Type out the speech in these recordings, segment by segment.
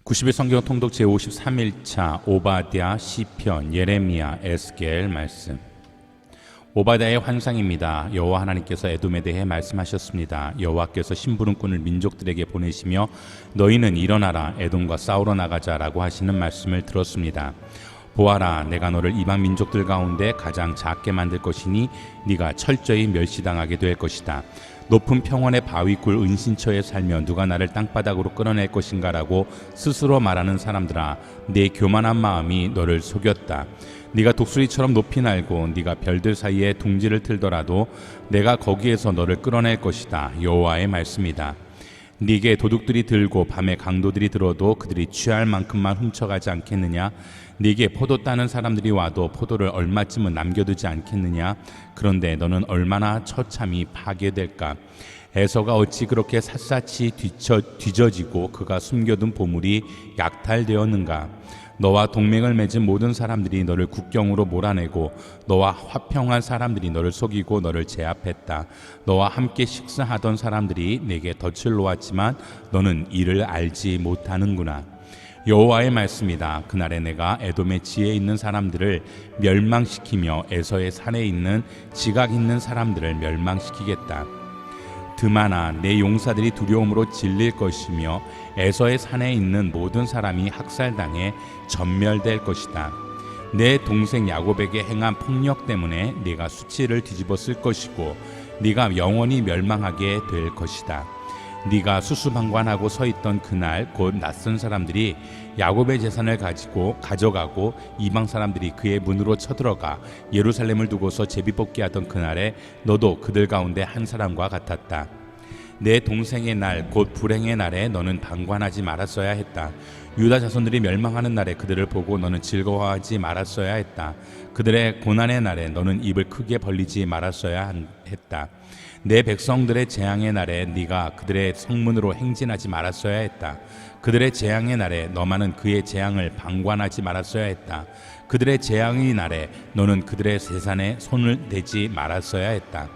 90일 성경 통독 제53일차 오바댜, 시편, 예레미야, 에스겔 말씀. 오바댜의 환상입니다. 여호와 하나님께서 에돔에 대해 말씀하셨습니다. 여호와께서 심부름꾼을 민족들에게 보내시며 너희는 일어나라 에돔과 싸우러 나가자라고 하시는 말씀을 들었습니다. 보아라, 내가 너를 이방 민족들 가운데 가장 작게 만들 것이니 네가 철저히 멸시당하게 될 것이다. 높은 평원의 바위굴 은신처에 살며 누가 나를 땅바닥으로 끌어낼 것인가라고 스스로 말하는 사람들아, 내 교만한 마음이 너를 속였다. 네가 독수리처럼 높이 날고 네가 별들 사이에 둥지를 틀더라도 내가 거기에서 너를 끌어낼 것이다. 여호와의 말씀이다. 네게 도둑들이 들고 밤에 강도들이 들어도 그들이 취할 만큼만 훔쳐가지 않겠느냐? 네게 포도 따는 사람들이 와도 포도를 얼마쯤은 남겨두지 않겠느냐? 그런데 너는 얼마나 처참히 파괴될까? 에서가 어찌 그렇게 샅샅이 뒤져지고 그가 숨겨둔 보물이 약탈되었는가? 너와 동맹을 맺은 모든 사람들이 너를 국경으로 몰아내고 너와 화평한 사람들이 너를 속이고 너를 제압했다. 너와 함께 식사하던 사람들이 내게 덫을 놓았지만 너는 이를 알지 못하는구나. 여호와의 말씀이다. 그날에 내가 에돔의 지에 있는 사람들을 멸망시키며 에서의 산에 있는 지각 있는 사람들을 멸망시키겠다. 드마나 내 용사들이 두려움으로 질릴 것이며 에서의 산에 있는 모든 사람이 학살당해 전멸될 것이다. 내 동생 야곱에게 행한 폭력 때문에 네가 수치를 뒤집어 쓸 것이고 네가 영원히 멸망하게 될 것이다. 네가 수수방관하고 서 있던 그날 곧 낯선 사람들이 야곱의 재산을 가져가고 이방 사람들이 그의 문으로 쳐들어가 예루살렘을 두고서 제비뽑기 하던 그날에 너도 그들 가운데 한 사람과 같았다. 내 동생의 날 곧 불행의 날에 너는 방관하지 말았어야 했다. 유다 자손들이 멸망하는 날에 그들을 보고 너는 즐거워하지 말았어야 했다. 그들의 고난의 날에 너는 입을 크게 벌리지 말았어야 했다. 내 백성들의 재앙의 날에 네가 그들의 성문으로 행진하지 말았어야 했다. 그들의 재앙의 날에 너만은 그의 재앙을 방관하지 말았어야 했다. 그들의 재앙의 날에 너는 그들의 재산에 손을 대지 말았어야 했다.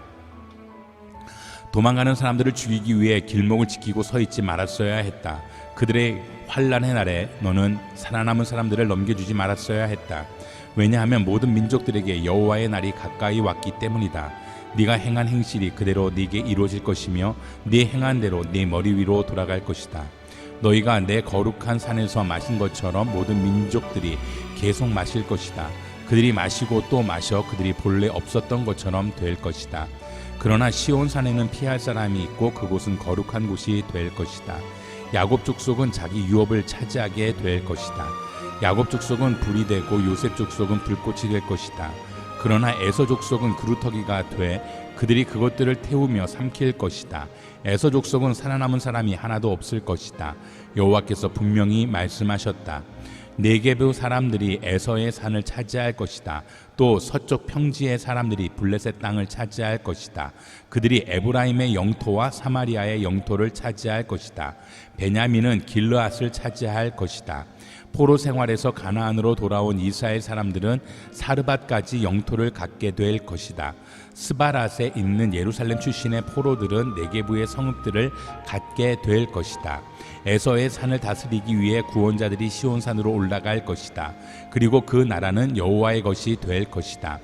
도망가는 사람들을 죽이기 위해 길목을 지키고 서 있지 말았어야 했다. 그들의 환난의 날에 너는 살아남은 사람들을 넘겨주지 말았어야 했다. 왜냐하면 모든 민족들에게 여호와의 날이 가까이 왔기 때문이다. 네가 행한 행실이 그대로 네게 이루어질 것이며 네 행한 대로 네 머리 위로 돌아갈 것이다. 너희가 내 거룩한 산에서 마신 것처럼 모든 민족들이 계속 마실 것이다. 그들이 마시고 또 마셔 그들이 본래 없었던 것처럼 될 것이다. 그러나 시온 산에는 피할 사람이 있고 그곳은 거룩한 곳이 될 것이다. 야곱 족속은 자기 유업을 차지하게 될 것이다. 야곱 족속은 불이 되고 요셉 족속은 불꽃이 될 것이다. 그러나 에서 족속은 그루터기가 돼 그들이 그것들을 태우며 삼킬 것이다. 에서 족속은 살아남은 사람이 하나도 없을 것이다. 여호와께서 분명히 말씀하셨다. 네게부 사람들이 에서의 산을 차지할 것이다. 또 서쪽 평지의 사람들이 블레셋 땅을 차지할 것이다. 그들이 에브라임의 영토와 사마리아의 영토를 차지할 것이다. 베냐민은 길르앗을 차지할 것이다. 포로 생활에서 가나안으로 돌아온 이스라엘 사람들은 사르밧까지 영토를 갖게 될 것이다. 스바랏에 있는 예루살렘 출신의 포로들은 네게부의 성읍들을 갖게 될 것이다. 에서의 산을 다스리기 위해 구원자들이 시온산으로 올라갈 것이다. 그리고 그 나라는 여호와의 것이 될 것이다.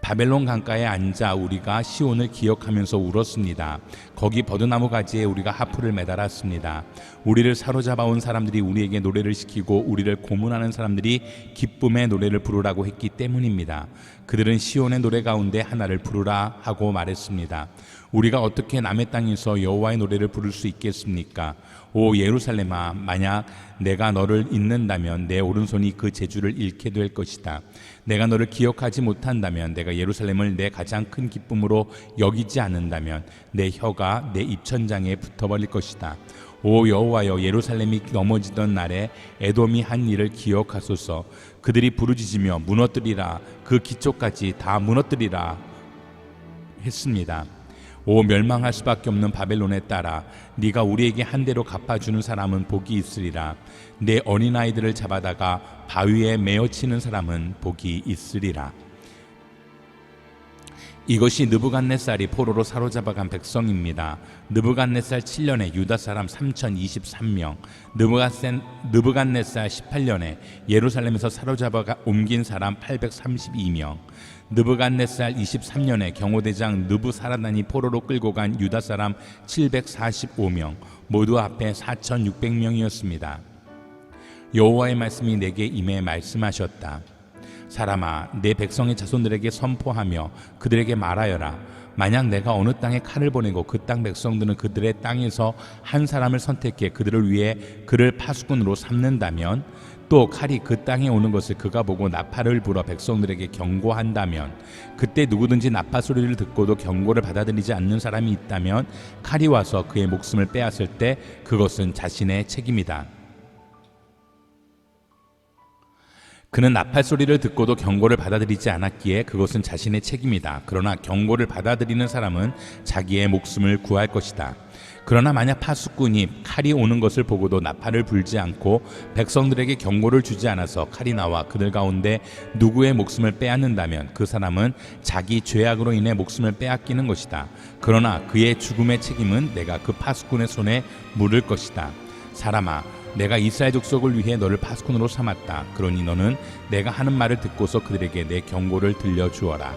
바벨론 강가에 앉아 우리가 시온을 기억하면서 울었습니다. 거기 버드나무 가지에 우리가 하프를 매달았습니다. 우리를 사로잡아온 사람들이 우리에게 노래를 시키고 우리를 고문하는 사람들이 기쁨의 노래를 부르라고 했기 때문입니다. 그들은 시온의 노래 가운데 하나를 부르라 하고 말했습니다. 우리가 어떻게 남의 땅에서 여호와의 노래를 부를 수 있겠습니까? 오 예루살렘아, 만약 내가 너를 잊는다면 내 오른손이 그 재주를 잃게 될 것이다. 내가 너를 기억하지 못한다면, 내가 예루살렘을 내 가장 큰 기쁨으로 여기지 않는다면 내 혀가 내 입천장에 붙어버릴 것이다. 오 여호와여, 예루살렘이 넘어지던 날에 에돔이 한 일을 기억하소서. 그들이 부르짖으며 무너뜨리라, 그 기초까지 다 무너뜨리라 했습니다. 오 멸망할 수밖에 없는 바벨론에 따라 네가 우리에게 한 대로 갚아주는 사람은 복이 있으리라. 내 어린아이들을 잡아다가 바위에 메어치는 사람은 복이 있으리라. 이것이 느부갓네살이 포로로 사로잡아간 백성입니다. 느부갓네살 7년에 유다 사람 3023명, 느부갓네살 18년에 예루살렘에서 사로잡아 옮긴 사람 832명, 느부갓네살 23년에 경호대장 느부사라단이 포로로 끌고 간 유다 사람 745명, 모두 합해 4600명이었습니다. 여호와의 말씀이 내게 임해 말씀하셨다. 사람아, 내 백성의 자손들에게 선포하며 그들에게 말하여라. 만약 내가 어느 땅에 칼을 보내고 그 땅 백성들은 그들의 땅에서 한 사람을 선택해 그들을 위해 그를 파수꾼으로 삼는다면, 또 칼이 그 땅에 오는 것을 그가 보고 나팔을 불어 백성들에게 경고한다면, 그때 누구든지 나팔 소리를 듣고도 경고를 받아들이지 않는 사람이 있다면 칼이 와서 그의 목숨을 빼앗을 때 그것은 자신의 책임이다. 그는 나팔 소리를 듣고도 경고를 받아들이지 않았기에 그것은 자신의 책임이다. 그러나 경고를 받아들이는 사람은 자기의 목숨을 구할 것이다. 그러나 만약 파수꾼이 칼이 오는 것을 보고도 나팔을 불지 않고 백성들에게 경고를 주지 않아서 칼이 나와 그들 가운데 누구의 목숨을 빼앗는다면 그 사람은 자기 죄악으로 인해 목숨을 빼앗기는 것이다. 그러나 그의 죽음의 책임은 내가 그 파수꾼의 손에 물을 것이다. 사람아, 내가 이스라엘 족속을 위해 너를 파수꾼으로 삼았다. 그러니 너는 내가 하는 말을 듣고서 그들에게 내 경고를 들려주어라.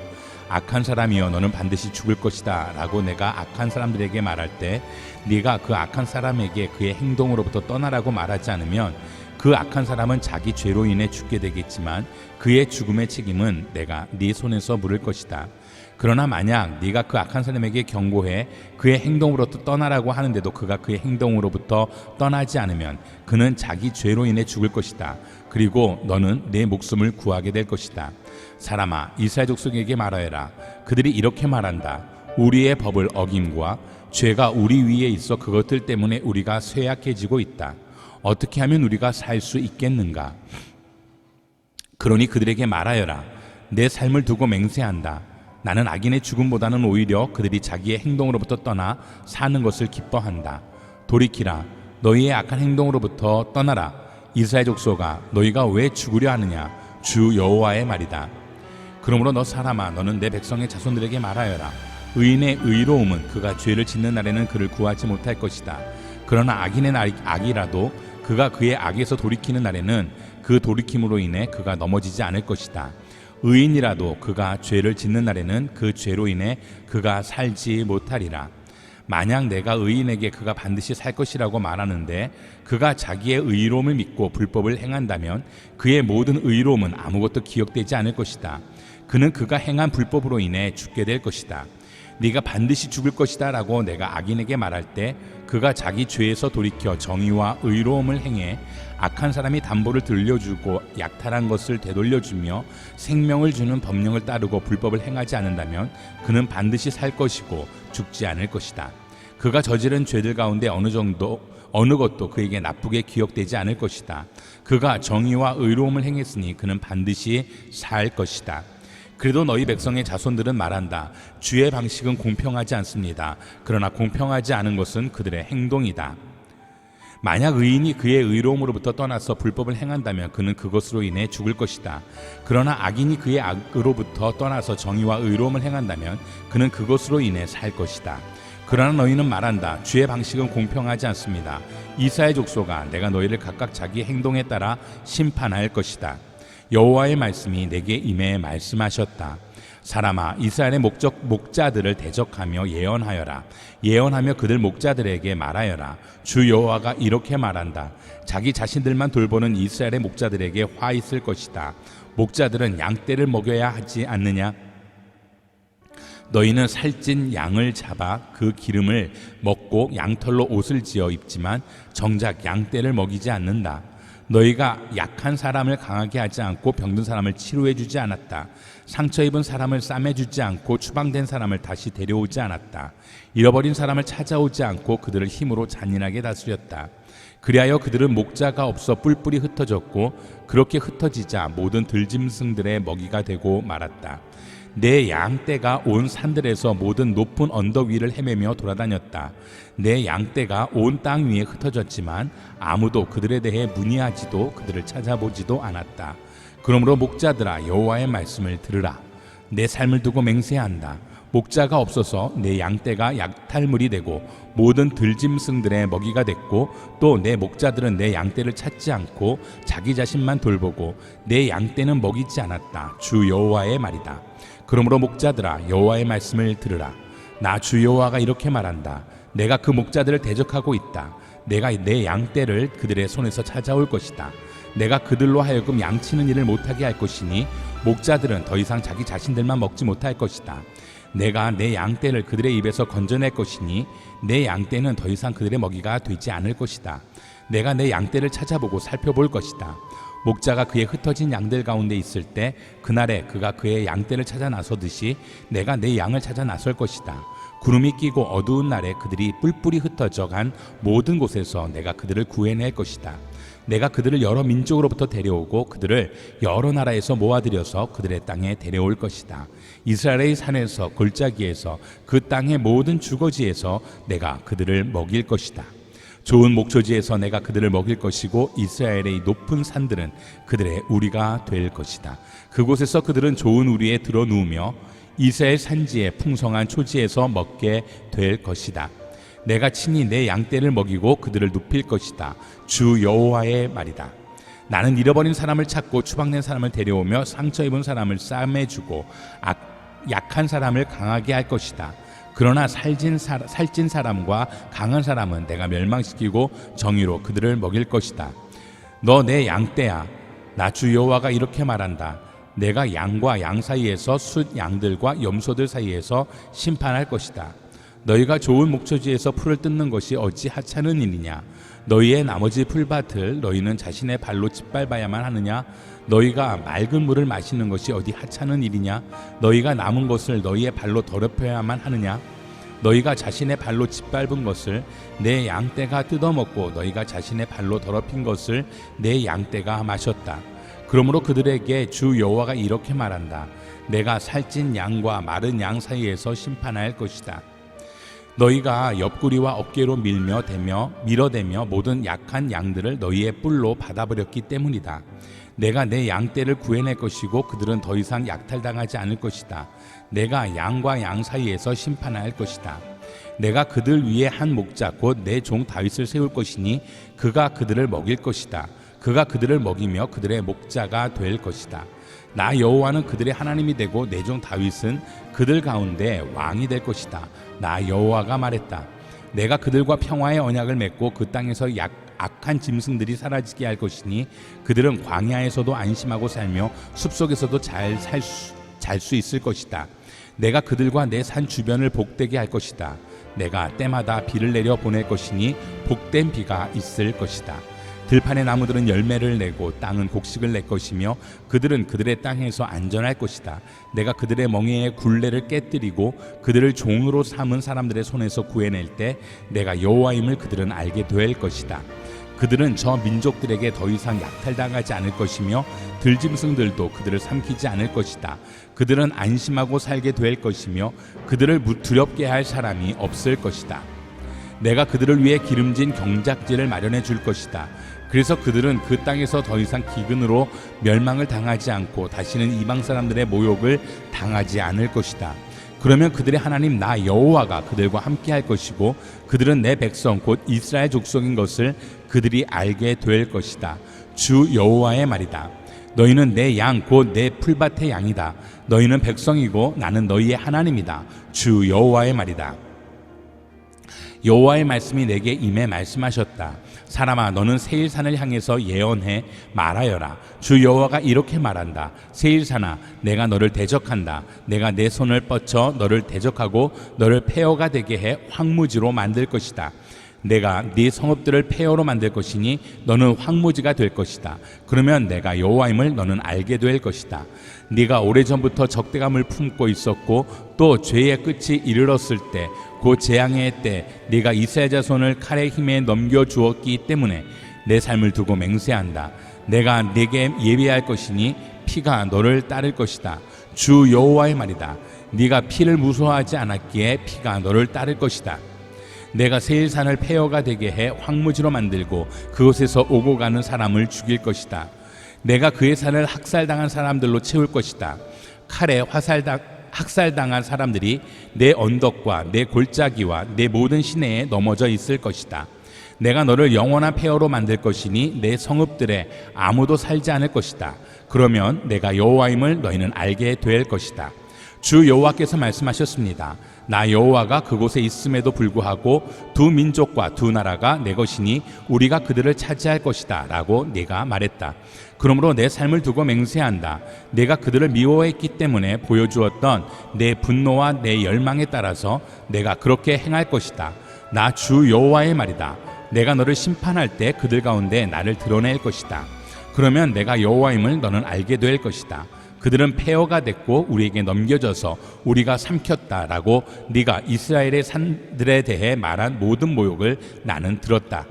악한 사람이여, 너는 반드시 죽을 것이다 라고 내가 악한 사람들에게 말할 때 네가 그 악한 사람에게 그의 행동으로부터 떠나라고 말하지 않으면 그 악한 사람은 자기 죄로 인해 죽게 되겠지만 그의 죽음의 책임은 내가 네 손에서 물을 것이다. 그러나 만약 네가 그 악한 사람에게 경고해 그의 행동으로부터 떠나라고 하는데도 그가 그의 행동으로부터 떠나지 않으면 그는 자기 죄로 인해 죽을 것이다. 그리고 너는 내 목숨을 구하게 될 것이다. 사람아, 이스라엘 족속에게 말하여라. 그들이 이렇게 말한다. 우리의 법을 어김과 죄가 우리 위에 있어 그것들 때문에 우리가 쇠약해지고 있다. 어떻게 하면 우리가 살 수 있겠는가? 그러니 그들에게 말하여라. 내 삶을 두고 맹세한다. 나는 악인의 죽음보다는 오히려 그들이 자기의 행동으로부터 떠나 사는 것을 기뻐한다. 돌이키라. 너희의 악한 행동으로부터 떠나라. 이스라엘 족속아, 너희가 왜 죽으려 하느냐? 주 여호와의 말이다. 그러므로 너 사람아, 너는 내 백성의 자손들에게 말하여라. 의인의 의로움은 그가 죄를 짓는 날에는 그를 구하지 못할 것이다. 그러나 악인의 악이라도 그가 그의 악에서 돌이키는 날에는 그 돌이킴으로 인해 그가 넘어지지 않을 것이다. 의인이라도 그가 죄를 짓는 날에는 그 죄로 인해 그가 살지 못하리라. 만약 내가 의인에게 그가 반드시 살 것이라고 말하는데 그가 자기의 의로움을 믿고 불법을 행한다면 그의 모든 의로움은 아무것도 기억되지 않을 것이다. 그는 그가 행한 불법으로 인해 죽게 될 것이다. 네가 반드시 죽을 것이다 라고 내가 악인에게 말할 때 그가 자기 죄에서 돌이켜 정의와 의로움을 행해 악한 사람이 담보를 들려주고 약탈한 것을 되돌려주며 생명을 주는 법령을 따르고 불법을 행하지 않는다면 그는 반드시 살 것이고 죽지 않을 것이다. 그가 저지른 죄들 가운데 어느 것도 그에게 나쁘게 기억되지 않을 것이다. 그가 정의와 의로움을 행했으니 그는 반드시 살 것이다. 그래도 너희 백성의 자손들은 말한다. 주의 방식은 공평하지 않습니다. 그러나 공평하지 않은 것은 그들의 행동이다. 만약 의인이 그의 의로움으로부터 떠나서 불법을 행한다면 그는 그것으로 인해 죽을 것이다. 그러나 악인이 그의 악으로부터 떠나서 정의와 의로움을 행한다면 그는 그것으로 인해 살 것이다. 그러나 너희는 말한다. 주의 방식은 공평하지 않습니다. 이스라엘 족속아, 내가 너희를 각각 자기 행동에 따라 심판할 것이다. 여호와의 말씀이 내게 임해 말씀하셨다. 사람아, 이스라엘의 목자들을 대적하며 예언하여라. 예언하며 그들 목자들에게 말하여라. 주 여호와가 이렇게 말한다. 자기 자신들만 돌보는 이스라엘의 목자들에게 화 있을 것이다. 목자들은 양떼를 먹여야 하지 않느냐? 너희는 살찐 양을 잡아 그 기름을 먹고 양털로 옷을 지어 입지만 정작 양떼를 먹이지 않는다. 너희가 약한 사람을 강하게 하지 않고 병든 사람을 치료해 주지 않았다. 상처 입은 사람을 싸매 주지 않고 추방된 사람을 다시 데려오지 않았다. 잃어버린 사람을 찾아오지 않고 그들을 힘으로 잔인하게 다스렸다. 그리하여 그들은 목자가 없어 뿔뿔이 흩어졌고 그렇게 흩어지자 모든 들짐승들의 먹이가 되고 말았다. 내 양떼가 온 산들에서 모든 높은 언덕 위를 헤매며 돌아다녔다. 내 양떼가 온 땅 위에 흩어졌지만 아무도 그들에 대해 문의하지도 그들을 찾아보지도 않았다. 그러므로 목자들아, 여호와의 말씀을 들으라. 내 삶을 두고 맹세한다. 목자가 없어서 내 양떼가 약탈물이 되고 모든 들짐승들의 먹이가 됐고 또 내 목자들은 내 양떼를 찾지 않고 자기 자신만 돌보고 내 양떼는 먹이지 않았다. 주 여호와의 말이다. 그러므로 목자들아 여호와의 말씀을 들으라. 나 주 여호와가 이렇게 말한다. 내가 그 목자들을 대적하고 있다. 내가 내 양떼를 그들의 손에서 찾아올 것이다. 내가 그들로 하여금 양치는 일을 못하게 할 것이니 목자들은 더 이상 자기 자신들만 먹지 못할 것이다. 내가 내 양떼를 그들의 입에서 건져낼 것이니 내 양떼는 더 이상 그들의 먹이가 되지 않을 것이다. 내가 내 양떼를 찾아보고 살펴볼 것이다. 목자가 그의 흩어진 양들 가운데 있을 때 그날에 그가 그의 양떼를 찾아 나서듯이 내가 내 양을 찾아 나설 것이다. 구름이 끼고 어두운 날에 그들이 뿔뿔이 흩어져 간 모든 곳에서 내가 그들을 구해낼 것이다. 내가 그들을 여러 민족으로부터 데려오고 그들을 여러 나라에서 모아들여서 그들의 땅에 데려올 것이다. 이스라엘의 산에서 골짜기에서 그 땅의 모든 주거지에서 내가 그들을 먹일 것이다. 좋은 목초지에서 내가 그들을 먹일 것이고 이스라엘의 높은 산들은 그들의 우리가 될 것이다. 그곳에서 그들은 좋은 우리에 들어 누우며 이스라엘 산지의 풍성한 초지에서 먹게 될 것이다. 내가 친히 내 양떼를 먹이고 그들을 눕힐 것이다. 주 여호와의 말이다. 나는 잃어버린 사람을 찾고 추방된 사람을 데려오며 상처 입은 사람을 싸매주고 약한 사람을 강하게 할 것이다. 그러나 살찐 사람과 강한 사람은 내가 멸망시키고 정의로 그들을 먹일 것이다. 너 내 양떼야. 나 주 여호와가 이렇게 말한다. 내가 양과 양 사이에서 숫 양들과 염소들 사이에서 심판할 것이다. 너희가 좋은 목초지에서 풀을 뜯는 것이 어찌 하찮은 일이냐? 너희의 나머지 풀밭을 너희는 자신의 발로 짓밟아야만 하느냐? 너희가 맑은 물을 마시는 것이 어디 하찮은 일이냐? 너희가 남은 것을 너희의 발로 더럽혀야만 하느냐? 너희가 자신의 발로 짓밟은 것을 내 양떼가 뜯어먹고 너희가 자신의 발로 더럽힌 것을 내 양떼가 마셨다. 그러므로 그들에게 주 여호와가 이렇게 말한다. 내가 살찐 양과 마른 양 사이에서 심판할 것이다. 너희가 옆구리와 어깨로 밀어대며 모든 약한 양들을 너희의 뿔로 받아버렸기 때문이다. 내가 내 양떼를 구해낼 것이고 그들은 더 이상 약탈당하지 않을 것이다. 내가 양과 양 사이에서 심판할 것이다. 내가 그들 위에 한 목자 곧 내 종 다윗을 세울 것이니 그가 그들을 먹일 것이다. 그가 그들을 먹이며 그들의 목자가 될 것이다. 나 여호와는 그들의 하나님이 되고 내 종 다윗은 그들 가운데 왕이 될 것이다. 나 여호와가 말했다. 내가 그들과 평화의 언약을 맺고 그 땅에서 악한 짐승들이 사라지게 할 것이니 그들은 광야에서도 안심하고 살며 숲속에서도 잘 수 있을 것이다. 내가 그들과 내 산 주변을 복되게 할 것이다. 내가 때마다 비를 내려 보낼 것이니 복된 비가 있을 것이다. 들판의 나무들은 열매를 내고 땅은 곡식을 낼 것이며 그들은 그들의 땅에서 안전할 것이다. 내가 그들의 멍에의 굴레를 깨뜨리고 그들을 종으로 삼은 사람들의 손에서 구해낼 때 내가 여호와임을 그들은 알게 될 것이다. 그들은 저 민족들에게 더 이상 약탈당하지 않을 것이며 들짐승들도 그들을 삼키지 않을 것이다. 그들은 안심하고 살게 될 것이며 그들을 두렵게 할 사람이 없을 것이다. 내가 그들을 위해 기름진 경작지를 마련해 줄 것이다. 그래서 그들은 그 땅에서 더 이상 기근으로 멸망을 당하지 않고 다시는 이방 사람들의 모욕을 당하지 않을 것이다. 그러면 그들의 하나님 나 여호와가 그들과 함께 할 것이고 그들은 내 백성 곧 이스라엘 족속인 것을 그들이 알게 될 것이다. 주 여호와의 말이다. 너희는 내 양 곧 내 풀밭의 양이다. 너희는 백성이고 나는 너희의 하나님이다. 주 여호와의 말이다. 여호와의 말씀이 내게 임해 말씀하셨다. 사람아 너는 세일산을 향해서 예언해 말하여라. 주 여호와가 이렇게 말한다. 세일산아 내가 너를 대적한다. 내가 내 손을 뻗쳐 너를 대적하고 너를 폐허가 되게 해 황무지로 만들 것이다. 내가 네 성읍들을 폐허로 만들 것이니 너는 황무지가 될 것이다. 그러면 내가 여호와임을 너는 알게 될 것이다. 네가 오래전부터 적대감을 품고 있었고 또 죄의 끝이 이르렀을 때 곧 재앙의 때 네가 이스라엘 자손을 칼의 힘에 넘겨주었기 때문에 내 삶을 두고 맹세한다. 내가 네게 예비할 것이니 피가 너를 따를 것이다. 주 여호와의 말이다. 네가 피를 무서워하지 않았기에 피가 너를 따를 것이다. 내가 세일산을 폐허가 되게 해 황무지로 만들고 그곳에서 오고 가는 사람을 죽일 것이다. 내가 그의 산을 학살당한 사람들로 채울 것이다. 칼에 학살당한 사람들이 내 언덕과 내 골짜기와 내 모든 시내에 넘어져 있을 것이다. 내가 너를 영원한 폐허로 만들 것이니 내 성읍들에 아무도 살지 않을 것이다. 그러면 내가 여호와임을 너희는 알게 될 것이다. 주 여호와께서 말씀하셨습니다. 나 여호와가 그곳에 있음에도 불구하고 두 민족과 두 나라가 내 것이니 우리가 그들을 차지할 것이다 라고 네가 말했다. 그러므로 내 삶을 두고 맹세한다. 내가 그들을 미워했기 때문에 보여주었던 내 분노와 내 열망에 따라서 내가 그렇게 행할 것이다. 나 주 여호와의 말이다. 내가 너를 심판할 때 그들 가운데 나를 드러낼 것이다. 그러면 내가 여호와임을 너는 알게 될 것이다. 그들은 폐허가 됐고 우리에게 넘겨져서 우리가 삼켰다라고 네가 이스라엘의 산들에 대해 말한 모든 모욕을 나는 들었다.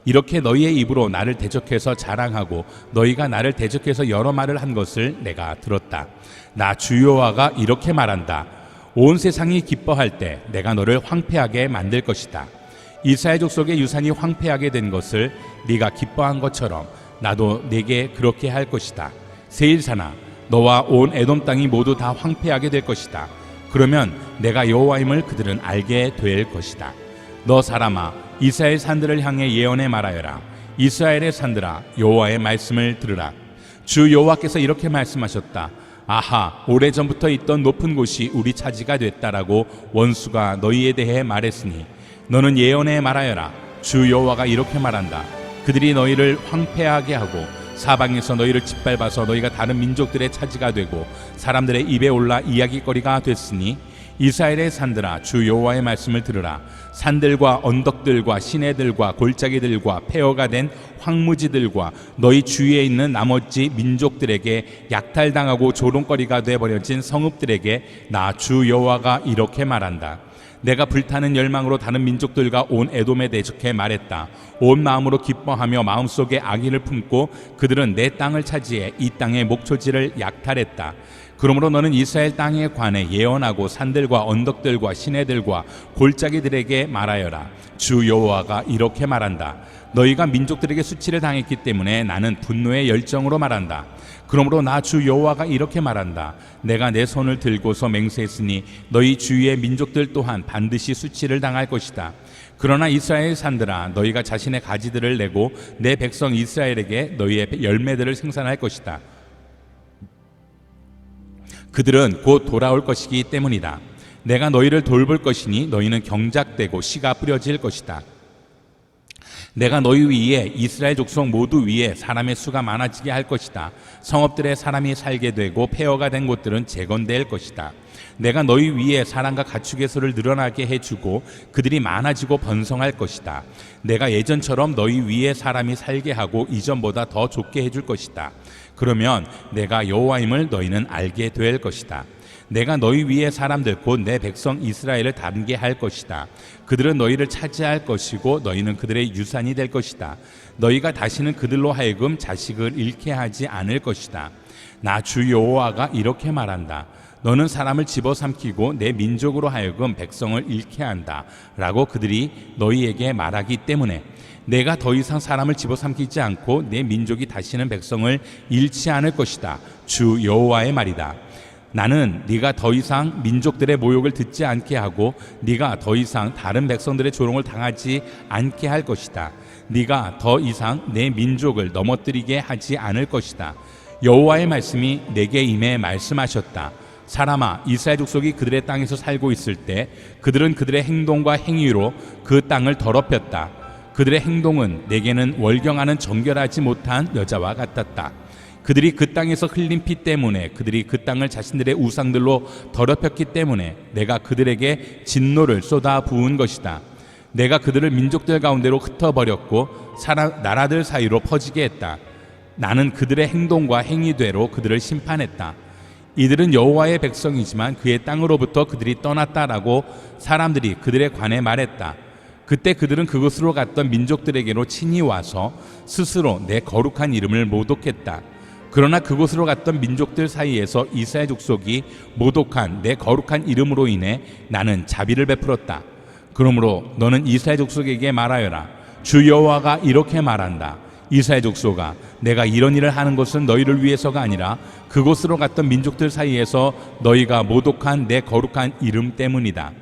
이렇게 너희의 입으로 나를 대적해서 자랑하고 너희가 나를 대적해서 여러 말을 한 것을 내가 들었다. 나 주 여호와가 이렇게 말한다. 온 세상이 기뻐할 때 내가 너를 황폐하게 만들 것이다. 이스라엘 족속의 유산이 황폐하게 된 것을 네가 기뻐한 것처럼 나도 네게 그렇게 할 것이다. 세일산아, 너와 온 에돔 땅이 모두 다 황폐하게 될 것이다. 그러면 내가 여호와임을 그들은 알게 될 것이다. 너 사람아, 이스라엘 산들을 향해 예언해 말하여라. 이스라엘의 산들아, 여호와의 말씀을 들으라. 주 여호와께서 이렇게 말씀하셨다. 아하, 오래전부터 있던 높은 곳이 우리 차지가 됐다라고 원수가 너희에 대해 말했으니 너는 예언해 말하여라. 주 여호와가 이렇게 말한다. 그들이 너희를 황폐하게 하고 사방에서 너희를 짓밟아서 너희가 다른 민족들의 차지가 되고 사람들의 입에 올라 이야기거리가 됐으니 이스라엘의 산들아, 주 여호와의 말씀을 들으라. 산들과 언덕들과 시내들과 골짜기들과 폐허가 된 황무지들과 너희 주위에 있는 나머지 민족들에게 약탈당하고 조롱거리가 되어버려진 성읍들에게 나 주 여호와가 이렇게 말한다. 내가 불타는 열망으로 다른 민족들과 온 에돔에 대적해 말했다. 온 마음으로 기뻐하며 마음속에 악의를 품고 그들은 내 땅을 차지해 이 땅의 목초지를 약탈했다. 그러므로 너는 이스라엘 땅에 관해 예언하고 산들과 언덕들과 시내들과 골짜기들에게 말하여라. 주 여호와가 이렇게 말한다. 너희가 민족들에게 수치를 당했기 때문에 나는 분노의 열정으로 말한다. 그러므로 나 주 여호와가 이렇게 말한다. 내가 내 손을 들고서 맹세했으니 너희 주위의 민족들 또한 반드시 수치를 당할 것이다. 그러나 이스라엘 산들아, 너희가 자신의 가지들을 내고 내 백성 이스라엘에게 너희의 열매들을 생산할 것이다. 그들은 곧 돌아올 것이기 때문이다. 내가 너희를 돌볼 것이니 너희는 경작되고 씨가 뿌려질 것이다. 내가 너희 위에 이스라엘 족속 모두 위에 사람의 수가 많아지게 할 것이다. 성읍들에 사람이 살게 되고 폐허가 된 곳들은 재건될 것이다. 내가 너희 위에 사람과 가축의 수를 늘어나게 해주고 그들이 많아지고 번성할 것이다. 내가 예전처럼 너희 위에 사람이 살게 하고 이전보다 더 좋게 해줄 것이다. 그러면 내가 여호와임을 너희는 알게 될 것이다. 내가 너희 위에 사람들 곧 내 백성 이스라엘을 다르게 할 것이다. 그들은 너희를 차지할 것이고 너희는 그들의 유산이 될 것이다. 너희가 다시는 그들로 하여금 자식을 잃게 하지 않을 것이다. 나 주 여호와가 이렇게 말한다. 너는 사람을 집어삼키고 내 민족으로 하여금 백성을 잃게 한다 라고 그들이 너희에게 말하기 때문에 내가 더 이상 사람을 집어삼키지 않고 내 민족이 다시는 백성을 잃지 않을 것이다. 주 여호와의 말이다. 나는 네가 더 이상 민족들의 모욕을 듣지 않게 하고 네가 더 이상 다른 백성들의 조롱을 당하지 않게 할 것이다. 네가 더 이상 내 민족을 넘어뜨리게 하지 않을 것이다. 여호와의 말씀이 내게 임해 말씀하셨다. 사람아, 이스라엘 족속이 그들의 땅에서 살고 있을 때 그들은 그들의 행동과 행위로 그 땅을 더럽혔다. 그들의 행동은 내게는 월경하는 정결하지 못한 여자와 같았다. 그들이 그 땅에서 흘린 피 때문에 그들이 그 땅을 자신들의 우상들로 더럽혔기 때문에 내가 그들에게 진노를 쏟아 부은 것이다. 내가 그들을 민족들 가운데로 흩어버렸고 나라들 사이로 퍼지게 했다. 나는 그들의 행동과 행위대로 그들을 심판했다. 이들은 여호와의 백성이지만 그의 땅으로부터 그들이 떠났다라고 사람들이 그들에 관해 말했다. 그때 그들은 그곳으로 갔던 민족들에게로 친히 와서 스스로 내 거룩한 이름을 모독했다. 그러나 그곳으로 갔던 민족들 사이에서 이스라엘 족속이 모독한 내 거룩한 이름으로 인해 나는 자비를 베풀었다. 그러므로 너는 이스라엘 족속에게 말하여라. 주 여호와가 이렇게 말한다. 이스라엘 족속아, 내가 이런 일을 하는 것은 너희를 위해서가 아니라 그곳으로 갔던 민족들 사이에서 너희가 모독한 내 거룩한 이름 때문이다.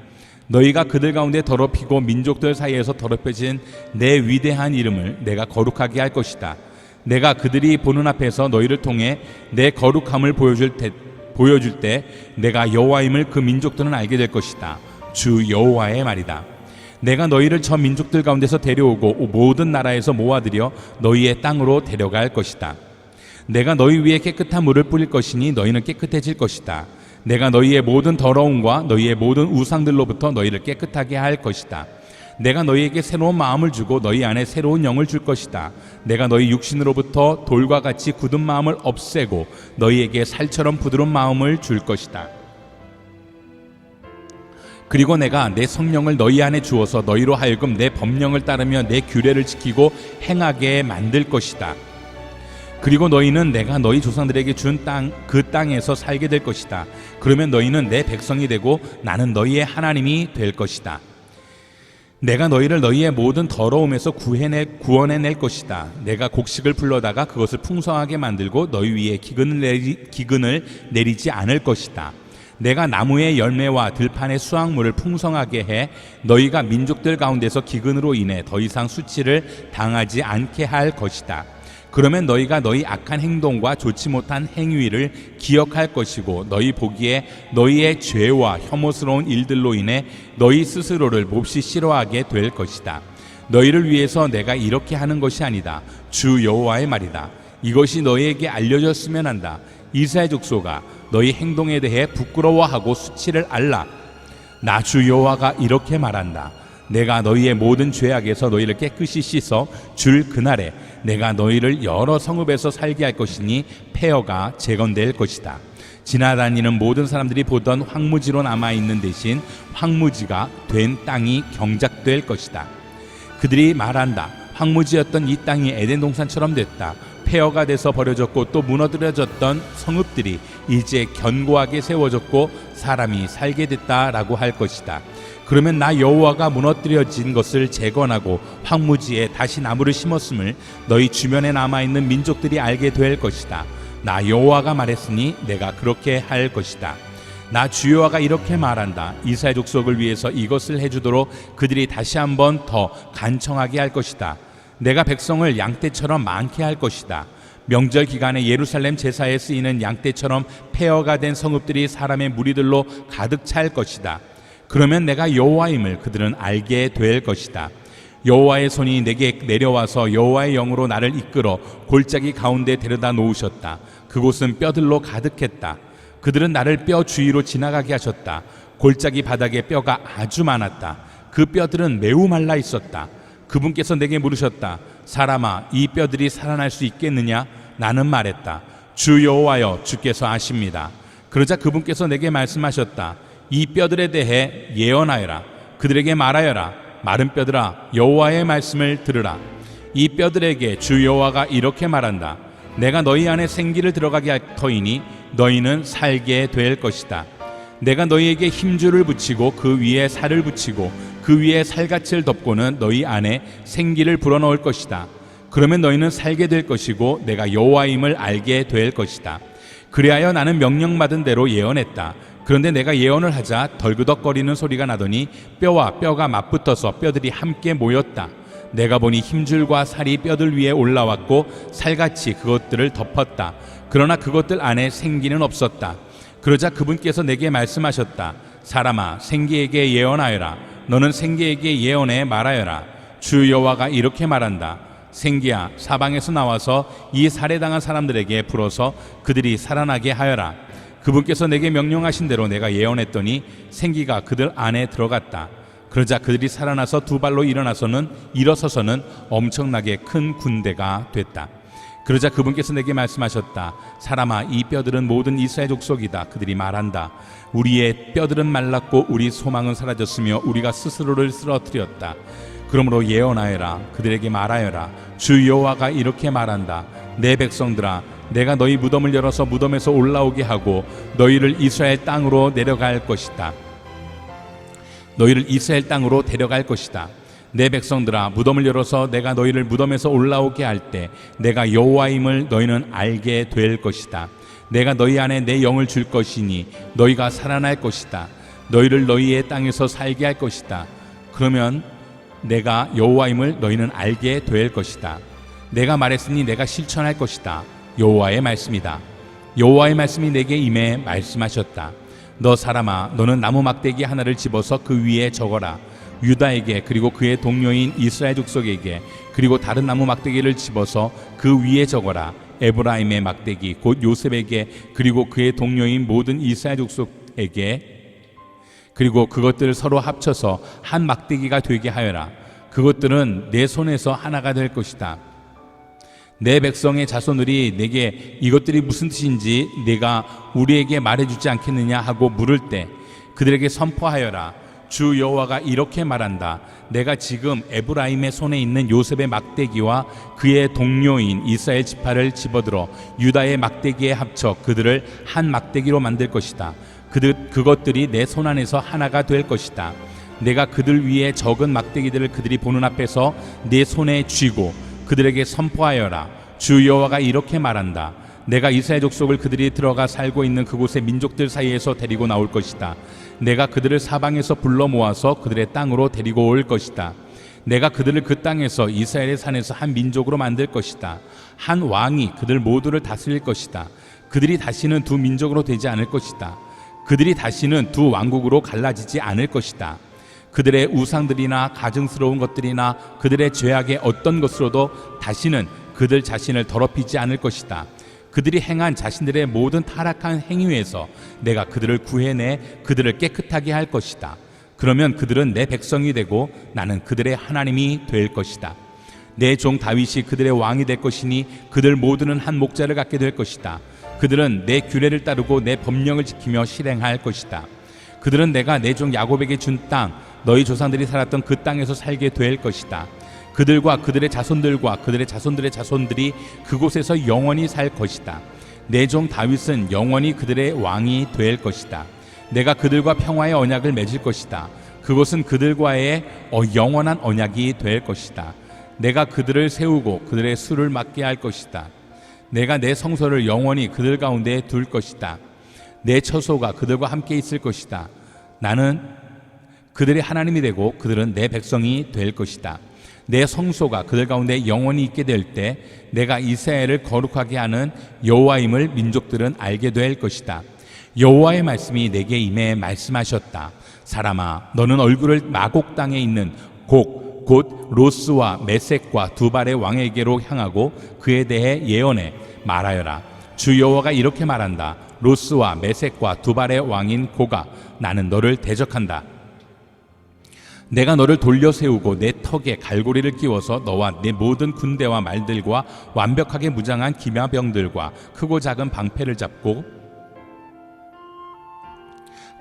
너희가 그들 가운데 더럽히고 민족들 사이에서 더럽혀진 내 위대한 이름을 내가 거룩하게 할 것이다. 내가 그들이 보는 앞에서 너희를 통해 내 거룩함을 보여줄 때 내가 여호와임을 그 민족들은 알게 될 것이다. 주 여호와의 말이다. 내가 너희를 저 민족들 가운데서 데려오고 모든 나라에서 모아들여 너희의 땅으로 데려갈 것이다. 내가 너희 위에 깨끗한 물을 뿌릴 것이니 너희는 깨끗해질 것이다. 내가 너희의 모든 더러움과 너희의 모든 우상들로부터 너희를 깨끗하게 할 것이다. 내가 너희에게 새로운 마음을 주고 너희 안에 새로운 영을 줄 것이다. 내가 너희 육신으로부터 돌과 같이 굳은 마음을 없애고 너희에게 살처럼 부드러운 마음을 줄 것이다. 그리고 내가 내 성령을 너희 안에 주어서 너희로 하여금 내 법령을 따르며 내 규례를 지키고 행하게 만들 것이다. 그리고 너희는 내가 너희 조상들에게 준 그 땅에서 살게 될 것이다. 그러면 너희는 내 백성이 되고 나는 너희의 하나님이 될 것이다. 내가 너희를 너희의 모든 더러움에서 구원해낼 것이다. 내가 곡식을 불러다가 그것을 풍성하게 만들고 너희 위에 기근을 내리지 않을 것이다. 내가 나무의 열매와 들판의 수확물을 풍성하게 해 너희가 민족들 가운데서 기근으로 인해 더 이상 수치를 당하지 않게 할 것이다. 그러면 너희가 너희 악한 행동과 좋지 못한 행위를 기억할 것이고 너희 보기에 너희의 죄와 혐오스러운 일들로 인해 너희 스스로를 몹시 싫어하게 될 것이다. 너희를 위해서 내가 이렇게 하는 것이 아니다. 주 여호와의 말이다. 이것이 너희에게 알려졌으면 한다. 이스라엘 족속아, 너희 행동에 대해 부끄러워하고 수치를 알라. 나 주 여호와가 이렇게 말한다. 내가 너희의 모든 죄악에서 너희를 깨끗이 씻어 줄 그날에 내가 너희를 여러 성읍에서 살게 할 것이니 폐허가 재건될 것이다. 지나다니는 모든 사람들이 보던 황무지로 남아있는 대신 황무지가 된 땅이 경작될 것이다. 그들이 말한다. 황무지였던 이 땅이 에덴 동산처럼 됐다. 폐허가 돼서 버려졌고 또 무너뜨려졌던 성읍들이 이제 견고하게 세워졌고 사람이 살게 됐다라고 할 것이다. 그러면 나 여호와가 무너뜨려진 것을 재건하고 황무지에 다시 나무를 심었음을 너희 주변에 남아있는 민족들이 알게 될 것이다. 나 여호와가 말했으니 내가 그렇게 할 것이다. 나 주 여호와가 이렇게 말한다. 이스라엘 족속을 위해서 이것을 해주도록 그들이 다시 한번 더 간청하게 할 것이다. 내가 백성을 양떼처럼 많게 할 것이다. 명절 기간에 예루살렘 제사에 쓰이는 양떼처럼 폐허가 된 성읍들이 사람의 무리들로 가득 찰 것이다. 그러면 내가 여호와임을 그들은 알게 될 것이다. 여호와의 손이 내게 내려와서 여호와의 영으로 나를 이끌어 골짜기 가운데 데려다 놓으셨다. 그곳은 뼈들로 가득했다. 그들은 나를 뼈 주위로 지나가게 하셨다. 골짜기 바닥에 뼈가 아주 많았다. 그 뼈들은 매우 말라 있었다. 그분께서 내게 물으셨다. 사람아, 이 뼈들이 살아날 수 있겠느냐? 나는 말했다. 주 여호와여, 주께서 아십니다. 그러자 그분께서 내게 말씀하셨다. 이 뼈들에 대해 예언하여라. 그들에게 말하여라. 마른 뼈들아, 여호와의 말씀을 들으라. 이 뼈들에게 주 여호와가 이렇게 말한다. 내가 너희 안에 생기를 들어가게 할 터이니 너희는 살게 될 것이다. 내가 너희에게 힘줄을 붙이고 그 위에 살을 붙이고 그 위에 살갗을 덮고는 너희 안에 생기를 불어넣을 것이다. 그러면 너희는 살게 될 것이고 내가 여호와임을 알게 될 것이다. 그리하여 나는 명령받은 대로 예언했다. 그런데 내가 예언을 하자 덜그덕거리는 소리가 나더니 뼈와 뼈가 맞붙어서 뼈들이 함께 모였다. 내가 보니 힘줄과 살이 뼈들 위에 올라왔고 살같이 그것들을 덮었다. 그러나 그것들 안에 생기는 없었다. 그러자 그분께서 내게 말씀하셨다. 사람아, 생기에게 예언하여라. 너는 생기에게 예언해 말하여라. 주 여호와가 이렇게 말한다. 생기야, 사방에서 나와서 이 살해당한 사람들에게 불어서 그들이 살아나게 하여라. 그분께서 내게 명령하신 대로 내가 예언했더니 생기가 그들 안에 들어갔다. 그러자 그들이 살아나서 두 발로 일어서서는 엄청나게 큰 군대가 됐다. 그러자 그분께서 내게 말씀하셨다. 사람아, 이 뼈들은 모든 이스라엘 족속이다. 그들이 말한다. 우리의 뼈들은 말랐고 우리 소망은 사라졌으며 우리가 스스로를 쓰러뜨렸다. 그러므로 예언하여라. 그들에게 말하여라. 주 여호와가 이렇게 말한다. 내 백성들아, 내가 너희 무덤을 열어서 무덤에서 올라오게 하고 너희를 이스라엘 땅으로 내려갈 것이다. 너희를 이스라엘 땅으로 데려갈 것이다. 내 백성들아, 무덤을 열어서 내가 너희를 무덤에서 올라오게 할 때 내가 여호와임을 너희는 알게 될 것이다. 내가 너희 안에 내 영을 줄 것이니 너희가 살아날 것이다. 너희를 너희의 땅에서 살게 할 것이다. 그러면 내가 여호와임을 너희는 알게 될 것이다. 내가 말했으니 내가 실천할 것이다. 여호와의 말씀이다. 여호와의 말씀이 내게 임해 말씀하셨다. 너 사람아, 너는 나무 막대기 하나를 집어서 그 위에 적어라. 유다에게 그리고 그의 동료인 이스라엘 족속에게 그리고 다른 나무 막대기를 집어서 그 위에 적어라. 에브라임의 막대기 곧 요셉에게 그리고 그의 동료인 모든 이스라엘 족속에게 그리고 그것들을 서로 합쳐서 한 막대기가 되게 하여라. 그것들은 내 손에서 하나가 될 것이다. 내 백성의 자손들이 내게 이것들이 무슨 뜻인지 내가 우리에게 말해주지 않겠느냐 하고 물을 때 그들에게 선포하여라. 주 여호와가 이렇게 말한다. 내가 지금 에브라임의 손에 있는 요셉의 막대기와 그의 동료인 이스라엘 지파를 집어들어 유다의 막대기에 합쳐 그들을 한 막대기로 만들 것이다. 그것들이 내 손 안에서 하나가 될 것이다. 내가 그들 위에 적은 막대기들을 그들이 보는 앞에서 내 손에 쥐고 그들에게 선포하여라. 주 여호와가 이렇게 말한다. 내가 이스라엘 족속을 그들이 들어가 살고 있는 그곳의 민족들 사이에서 데리고 나올 것이다. 내가 그들을 사방에서 불러 모아서 그들의 땅으로 데리고 올 것이다. 내가 그들을 그 땅에서 이스라엘의 산에서 한 민족으로 만들 것이다. 한 왕이 그들 모두를 다스릴 것이다. 그들이 다시는 두 민족으로 되지 않을 것이다. 그들이 다시는 두 왕국으로 갈라지지 않을 것이다. 그들의 우상들이나 가증스러운 것들이나 그들의 죄악의 어떤 것으로도 다시는 그들 자신을 더럽히지 않을 것이다. 그들이 행한 자신들의 모든 타락한 행위에서 내가 그들을 구해내 그들을 깨끗하게 할 것이다. 그러면 그들은 내 백성이 되고 나는 그들의 하나님이 될 것이다. 내 종 다윗이 그들의 왕이 될 것이니 그들 모두는 한 목자를 갖게 될 것이다. 그들은 내 규례를 따르고 내 법령을 지키며 실행할 것이다. 그들은 내가 내 종 야곱에게 준 땅, 너희 조상들이 살았던 그 땅에서 살게 될 것이다. 그들과 그들의 자손들과 그들의 자손들의 자손들이 그곳에서 영원히 살 것이다. 내 종 다윗은 영원히 그들의 왕이 될 것이다. 내가 그들과 평화의 언약을 맺을 것이다. 그것은 그들과의 영원한 언약이 될 것이다. 내가 그들을 세우고 그들의 수를 맡게 할 것이다. 내가 내 성소를 영원히 그들 가운데 둘 것이다. 내 처소가 그들과 함께 있을 것이다. 나는 그들의 하나님이 되고 그들은 내 백성이 될 것이다. 내 성소가 그들 가운데 영원히 있게 될 때 내가 이스라엘을 거룩하게 하는 여호와임을 민족들은 알게 될 것이다. 여호와의 말씀이 내게 임해 말씀하셨다. 사람아, 너는 얼굴을 마곡 땅에 있는 곧 로스와 메섹과 두발의 왕에게로 향하고 그에 대해 예언해 말하여라. 주 여호와가 이렇게 말한다. 로스와 메섹과 두발의 왕인 고가, 나는 너를 대적한다. 내가 너를 돌려 세우고 내 턱에 갈고리를 끼워서 너와 내 모든 군대와 말들과 완벽하게 무장한 기마병들과 크고 작은 방패를 잡고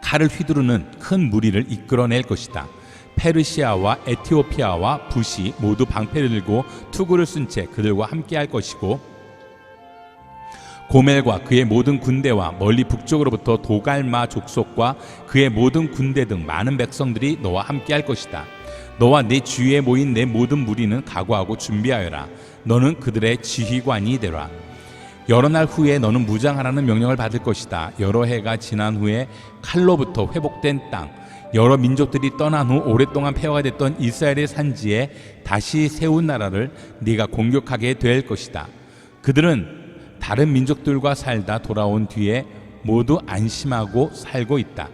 칼을 휘두르는 큰 무리를 이끌어낼 것이다. 페르시아와 에티오피아와 붓이 모두 방패를 들고 투구를 쓴 채 그들과 함께할 것이고 고멜과 그의 모든 군대와 멀리 북쪽으로부터 도갈마 족속과 그의 모든 군대 등 많은 백성들이 너와 함께할 것이다. 너와 내 주위에 모인 내 모든 무리는 각오하고 준비하여라. 너는 그들의 지휘관이 되라. 여러 날 후에 너는 무장하라는 명령을 받을 것이다. 여러 해가 지난 후에 칼로부터 회복된 땅, 여러 민족들이 떠난 후 오랫동안 폐허가 됐던 이스라엘의 산지에 다시 세운 나라를 네가 공격하게 될 것이다. 그들은 다른 민족들과 살다 돌아온 뒤에 모두 안심하고 살고 있다.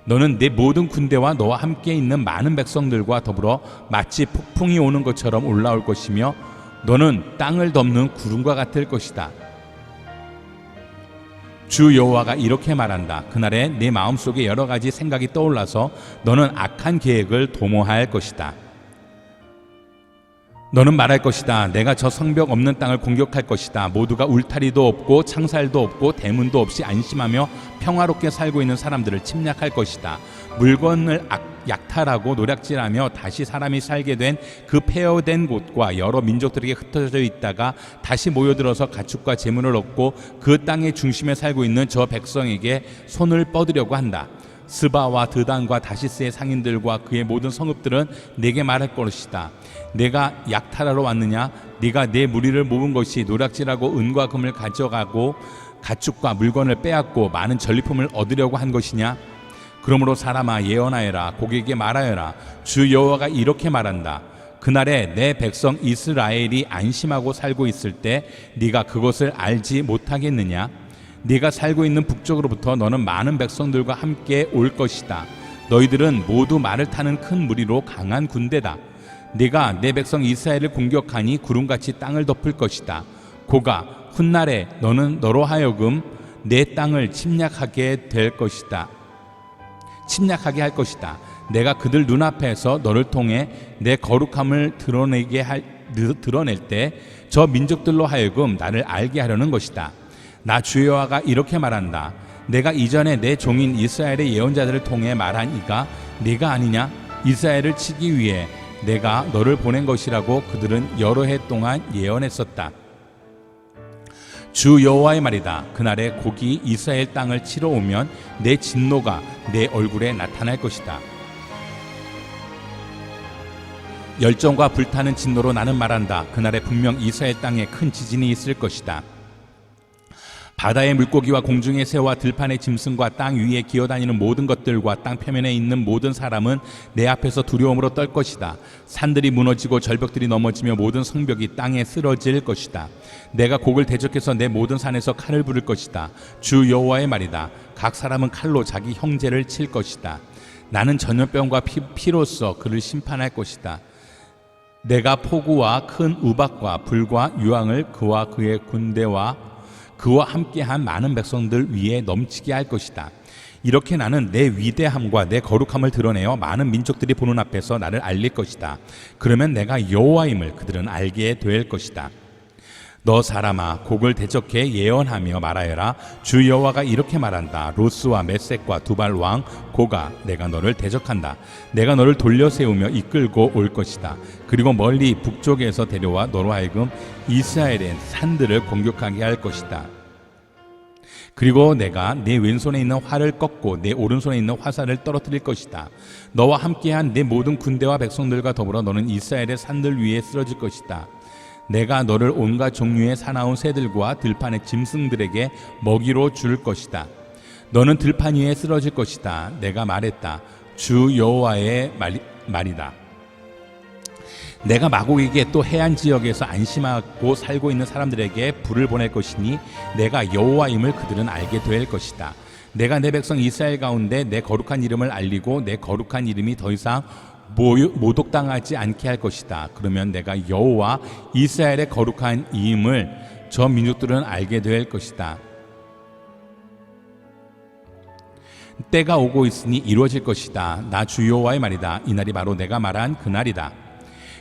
너는 내 모든 군대와 너와 함께 있는 많은 백성들과 더불어 마치 폭풍이 오는 것처럼 올라올 것이며 너는 땅을 덮는 구름과 같을 것이다. 주 여호와가 이렇게 말한다. 그날에 내 마음속에 여러 가지 생각이 떠올라서 너는 악한 계획을 도모할 것이다. 너는 말할 것이다. 내가 저 성벽 없는 땅을 공격할 것이다. 모두가 울타리도 없고 창살도 없고 대문도 없이 안심하며 평화롭게 살고 있는 사람들을 침략할 것이다. 물건을 약탈하고 노략질하며 다시 사람이 살게 된 그 폐허된 곳과 여러 민족들에게 흩어져 있다가 다시 모여들어서 가축과 재물을 얻고 그 땅의 중심에 살고 있는 저 백성에게 손을 뻗으려고 한다. 스바와 드단과 다시스의 상인들과 그의 모든 성읍들은 내게 말할 것이다. 내가 약탈하러 왔느냐? 네가 내 무리를 모은 것이 노략질하고 은과 금을 가져가고 가축과 물건을 빼앗고 많은 전리품을 얻으려고 한 것이냐? 그러므로 사람아, 예언하여라. 고객에게 말하여라. 주 여호와가 이렇게 말한다. 그날에 내 백성 이스라엘이 안심하고 살고 있을 때 네가 그것을 알지 못하겠느냐? 네가 살고 있는 북쪽으로부터 너는 많은 백성들과 함께 올 것이다. 너희들은 모두 말을 타는 큰 무리로 강한 군대다. 네가 내 백성 이스라엘을 공격하니 구름같이 땅을 덮을 것이다. 고가 훗날에 너는 너로 하여금 내 땅을 침략하게 될 것이다. 침략하게 할 것이다. 내가 그들 눈앞에서 너를 통해 내 거룩함을 드러낼 때 저 민족들로 하여금 나를 알게 하려는 것이다. 나 주 여호와가 이렇게 말한다. 내가 이전에 내 종인 이스라엘의 예언자들을 통해 말한 이가 네가 아니냐? 이스라엘을 치기 위해 내가 너를 보낸 것이라고 그들은 여러 해 동안 예언했었다. 주 여호와의 말이다. 그날에 곡이 이스라엘 땅을 치러 오면 내 진노가 내 얼굴에 나타날 것이다. 열정과 불타는 진노로 나는 말한다. 그날에 분명 이스라엘 땅에 큰 지진이 있을 것이다. 바다의 물고기와 공중의 새와 들판의 짐승과 땅 위에 기어다니는 모든 것들과 땅 표면에 있는 모든 사람은 내 앞에서 두려움으로 떨 것이다. 산들이 무너지고 절벽들이 넘어지며 모든 성벽이 땅에 쓰러질 것이다. 내가 곡을 대적해서 내 모든 산에서 칼을 부를 것이다. 주 여호와의 말이다. 각 사람은 칼로 자기 형제를 칠 것이다. 나는 전염병과 피로써 그를 심판할 것이다. 내가 폭우와 큰 우박과 불과 유황을 그와 그의 군대와 그와 함께한 많은 백성들 위에 넘치게 할 것이다. 이렇게 나는 내 위대함과 내 거룩함을 드러내어 많은 민족들이 보는 앞에서 나를 알릴 것이다. 그러면 내가 여호와임을 그들은 알게 될 것이다. 너 사람아, 곡을 대적해 예언하며 말하여라. 주 여호와가 이렇게 말한다. 로스와 메섹과 두발 왕 고가, 내가 너를 대적한다. 내가 너를 돌려 세우며 이끌고 올 것이다. 그리고 멀리 북쪽에서 데려와 너로 하여금 이스라엘의 산들을 공격하게 할 것이다. 그리고 내가 내 왼손에 있는 활을 꺾고 내 오른손에 있는 화살을 떨어뜨릴 것이다. 너와 함께한 내 모든 군대와 백성들과 더불어 너는 이스라엘의 산들 위에 쓰러질 것이다. 내가 너를 온갖 종류의 사나운 새들과 들판의 짐승들에게 먹이로 줄 것이다. 너는 들판 위에 쓰러질 것이다. 내가 말했다. 주 여호와의 말이다. 내가 마곡에게 또 해안 지역에서 안심하고 살고 있는 사람들에게 불을 보낼 것이니 내가 여호와임을 그들은 알게 될 것이다. 내가 내 백성 이스라엘 가운데 내 거룩한 이름을 알리고 내 거룩한 이름이 더 이상 모독당하지 않게 할 것이다. 그러면 내가 여호와 이스라엘의 거룩한 이임을 저 민족들은 알게 될 것이다. 때가 오고 있으니 이루어질 것이다. 나 주 여호와의 말이다. 이날이 바로 내가 말한 그날이다.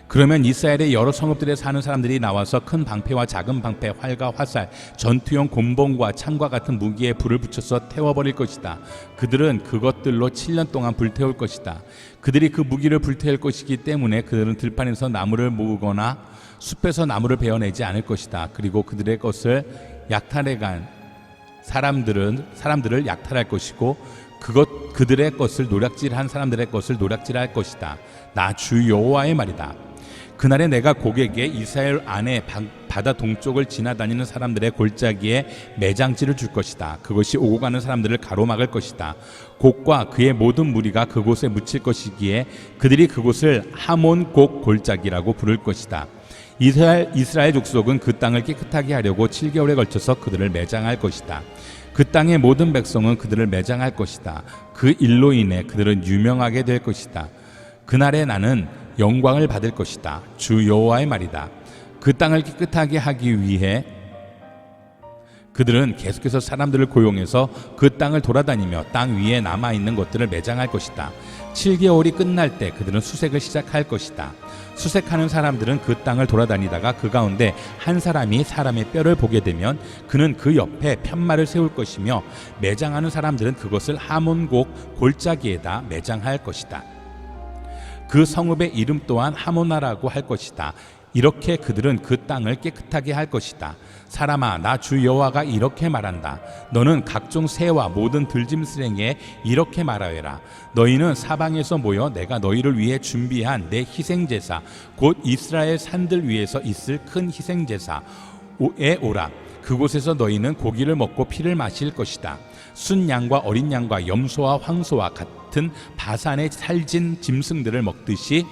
그러면 이스라엘의 여러 성읍들에 사는 사람들이 나와서 큰 방패와 작은 방패, 활과 화살, 전투용 곤봉과 창과 같은 무기에 불을 붙여서 태워버릴 것이다. 그들은 그것들로 7년 동안 불태울 것이다. 그들이 그 무기를 불태울 것이기 때문에 그들은 들판에서 나무를 모으거나 숲에서 나무를 베어내지 않을 것이다. 그리고 그들의 것을 약탈해간 사람들을 약탈할 것이고 그들의 것을 노략질한 사람들의 것을 노략질할 것이다. 나 주 여호와의 말이다. 그날에 내가 곡에게 이스라엘 안에 바다 동쪽을 지나다니는 사람들의 골짜기에 매장지를 줄 것이다. 그것이 오고 가는 사람들을 가로막을 것이다. 곡과 그의 모든 무리가 그곳에 묻힐 것이기에 그들이 그곳을 하몬 곡 골짜기라고 부를 것이다. 이스라엘 족속은 그 땅을 깨끗하게 하려고 7개월에 걸쳐서 그들을 매장할 것이다. 그 땅의 모든 백성은 그들을 매장할 것이다. 그 일로 인해 그들은 유명하게 될 것이다. 그날에 나는 영광을 받을 것이다. 주 여호와의 말이다. 그 땅을 깨끗하게 하기 위해 그들은 계속해서 사람들을 고용해서 그 땅을 돌아다니며 땅 위에 남아있는 것들을 매장할 것이다. 7개월이 끝날 때 그들은 수색을 시작할 것이다. 수색하는 사람들은 그 땅을 돌아다니다가 그 가운데 한 사람이 사람의 뼈를 보게 되면 그는 그 옆에 편말을 세울 것이며 매장하는 사람들은 그것을 하몬곡 골짜기에다 매장할 것이다. 그 성읍의 이름 또한 하모나라고 할 것이다. 이렇게 그들은 그 땅을 깨끗하게 할 것이다. 사람아, 나 주 여호와가 이렇게 말한다. 너는 각종 새와 모든 들짐승에게 이렇게 말하여라. 너희는 사방에서 모여 내가 너희를 위해 준비한 내 희생제사 곧 이스라엘 산들 위에서 있을 큰 희생제사에 오라. 그곳에서 너희는 고기를 먹고 피를 마실 것이다. 순 양과 어린 양과 염소와 황소와 같은 바산의 살진 짐승들을 먹듯이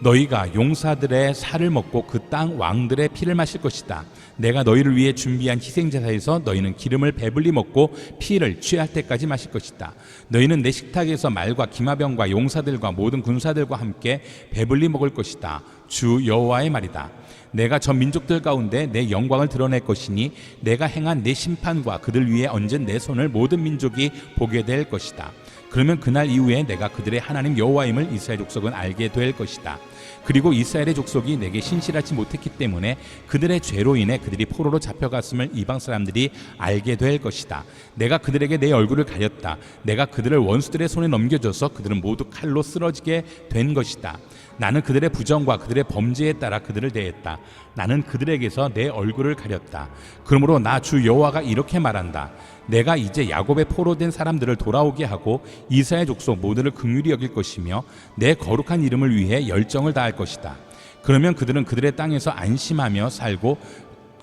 너희가 용사들의 살을 먹고 그 땅 왕들의 피를 마실 것이다. 내가 너희를 위해 준비한 희생제사에서 너희는 기름을 배불리 먹고 피를 취할 때까지 마실 것이다. 너희는 내 식탁에서 말과 기마병과 용사들과 모든 군사들과 함께 배불리 먹을 것이다. 주 여호와의 말이다. 내가 저 민족들 가운데 내 영광을 드러낼 것이니 내가 행한 내 심판과 그들 위에 얹은 내 손을 모든 민족이 보게 될 것이다. 그러면 그날 이후에 내가 그들의 하나님 여호와임을 이스라엘 족속은 알게 될 것이다. 그리고 이스라엘의 족속이 내게 신실하지 못했기 때문에 그들의 죄로 인해 그들이 포로로 잡혀갔음을 이방 사람들이 알게 될 것이다. 내가 그들에게 내 얼굴을 가렸다. 내가 그들을 원수들의 손에 넘겨줘서 그들은 모두 칼로 쓰러지게 된 것이다. 나는 그들의 부정과 그들의 범죄에 따라 그들을 대했다. 나는 그들에게서 내 얼굴을 가렸다. 그러므로 나 주 여호와가 이렇게 말한다. 내가 이제 야곱의 포로된 사람들을 돌아오게 하고 이스라엘 족속 모두를 긍휼히 여길 것이며 내 거룩한 이름을 위해 열정을 다할 것이다. 그러면 그들은 그들의 땅에서 안심하며 살고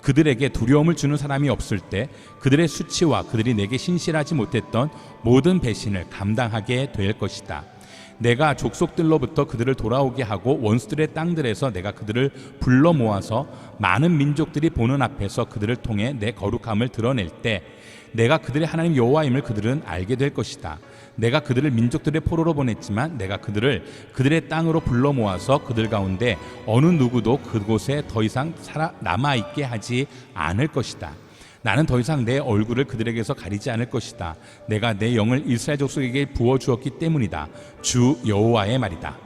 그들에게 두려움을 주는 사람이 없을 때 그들의 수치와 그들이 내게 신실하지 못했던 모든 배신을 감당하게 될 것이다. 내가 족속들로부터 그들을 돌아오게 하고 원수들의 땅들에서 내가 그들을 불러 모아서 많은 민족들이 보는 앞에서 그들을 통해 내 거룩함을 드러낼 때 내가 그들의 하나님 여호와임을 그들은 알게 될 것이다. 내가 그들을 민족들의 포로로 보냈지만 내가 그들을 그들의 땅으로 불러 모아서 그들 가운데 어느 누구도 그곳에 더 이상 남아있게 하지 않을 것이다. 나는 더 이상 내 얼굴을 그들에게서 가리지 않을 것이다. 내가 내 영을 이스라엘 족속에게 부어주었기 때문이다. 주 여호와의 말이다.